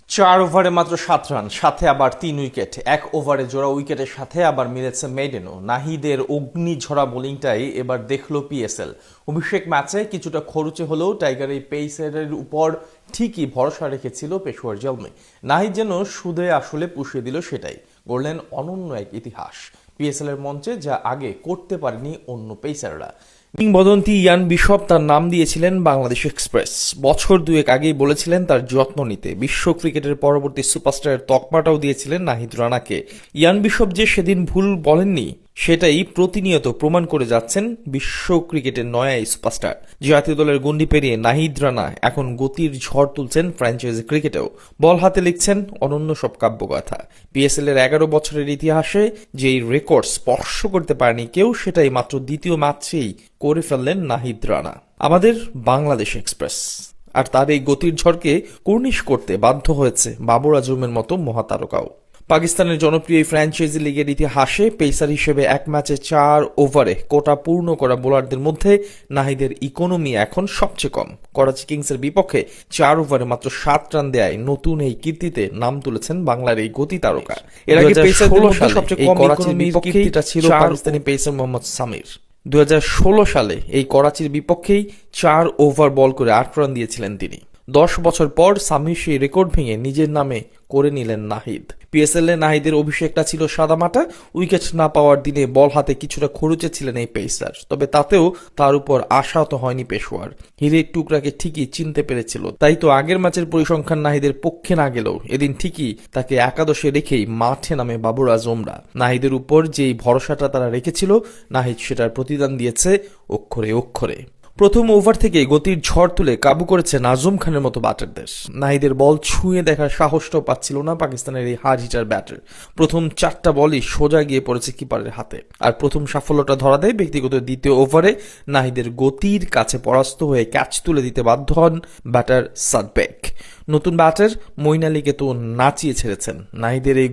4 ওভারে মাত্র 7 রান, সাথে আবার 3 উইকেট। এক ওভারে জোড়া উইকেটের সাথে আবার মিলেছে মেডেনও। নাহিদের অগ্নিঝরা বোলিংটাই এবার দেখলো পিএসএল। অভিষেক ম্যাচে কিছুটা খরুচে হলেও টাইগার এই পেসারের উপর ঠিকই ভরসা রেখেছিল পেশোয়ার জলমে। নাহিদ যেন সুদে আসলে পুষিয়ে দিল সেটাই, গড়লেন অনন্য এক ইতিহাস পিএসএল এর মঞ্চে, যা আগে করতে পারেনি অন্য পেসাররা। কিংবদন্তি ইয়ান বিশপ তার নাম দিয়েছিলেন বাংলাদেশ এক্সপ্রেস। বছর দুয়েক আগেই বলেছিলেন তার যত্ন নিতে। বিশ্ব ক্রিকেটের পরবর্তী সুপারস্টারের তকমাটাও দিয়েছিলেন নাহিদ রানাকে। ইয়ান বিশপ যে সেদিন ভুল বলেননি সেটাই প্রতিনিয়ত প্রমাণ করে যাচ্ছেন বিশ্ব ক্রিকেটের নয়া এই সুপারস্টার। জাতীয় দলের গণ্ডি পেরিয়ে নাহিদ রানা এখন গতির ঝড় তুলছেন ফ্র্যাঞ্চাইজি ক্রিকেটেও। বল হাতে লিখছেন অনন্য সব কাব্যগাথা। পিএসএল এর 11 বছরের ইতিহাসে যেই রেকর্ড স্পর্শ করতে পারেনি কেউ, সেটাই মাত্র দ্বিতীয় ম্যাচেই করে ফেললেন নাহিদ রানা। আমাদের বাংলাদেশ এক্সপ্রেস আর তার এই গতির ঝড়কে কর্নিশ করতে বাধ্য হয়েছে বাবর আজমের মতো মহাতারকাও। পাকিস্তানের জনপ্রিয় ফ্র্যাঞ্চাইজি লিগের ইতিহাসে পেসার হিসেবে এক ম্যাচে 4 ওভারে কোটা পূর্ণ করা বোলারদের মধ্যে নাহিদের ইকোনমি এখন সবচেয়ে কম। করাচি কিংসের বিপক্ষে 4 ওভারে মাত্র 7 রান দেয় নতুন এই কীর্তিতে নাম তুলেছেন বাংলার এই গতি তারকা। এর আগে পেসারদের মধ্যে সবচেয়ে কম করাচির বিপক্ষেটা ছিল পাকিস্তানি পেসার মোহাম্মদ সামির। 2016 সালে এই করাচির বিপক্ষেই 4 ওভার বল করে 8 রান দিয়েছিলেন তিনি। 10 বছর পর সামির সেই রেকর্ড ভেঙে নিজের নামে করে নিলেন নাহিদ। পিএসএল এ নাহিদের অভিষেকটা ছিল সাদামাটা। উইকেট না পাওয়ার দিনে বল হাতে কিছুটা খরুচে ছিলেন এই পেসার, তবে তাতেও তার উপর আশাহত হয়নি পেশোয়ার। হিরের টুকরাকে ঠিকই চিনতে পেরেছিল, তাই তো আগের ম্যাচের পরিসংখ্যান নাহিদের পক্ষে না গেলেও এদিন ঠিকই তাকে একাদশে রেখেই মাঠে নামে বাবর আজমরা। নাহিদের উপর যেই ভরসাটা তারা রেখেছিল, নাহিদ সেটার প্রতিদান দিয়েছে অক্ষরে অক্ষরে। প্রথম ওভার থেকে গতির ঝড় তুলে কাবু করেছেন আজম খানের মতো ব্যাটারদের। নাহিদের বল ছুঁয়ে দেখার সাহসটাও পাচ্ছিল না পাকিস্তানের এই হার হিটার ব্যাটার। প্রথম 4টা বলই সোজা গিয়ে পড়েছে কিপারের হাতে। আর প্রথম সাফল্যটা ধরা দেয় ব্যক্তিগত দ্বিতীয় ওভারে নাহিদের গতির কাছে পরাস্ত হয়ে ক্যাচ তুলে দিতে বাধ্য হন ব্যাটার সাদবেক। নতুন ব্যাটার মঈন আলীকে তো নাচিয়ে ছেড়েছেন। নাহিদের এই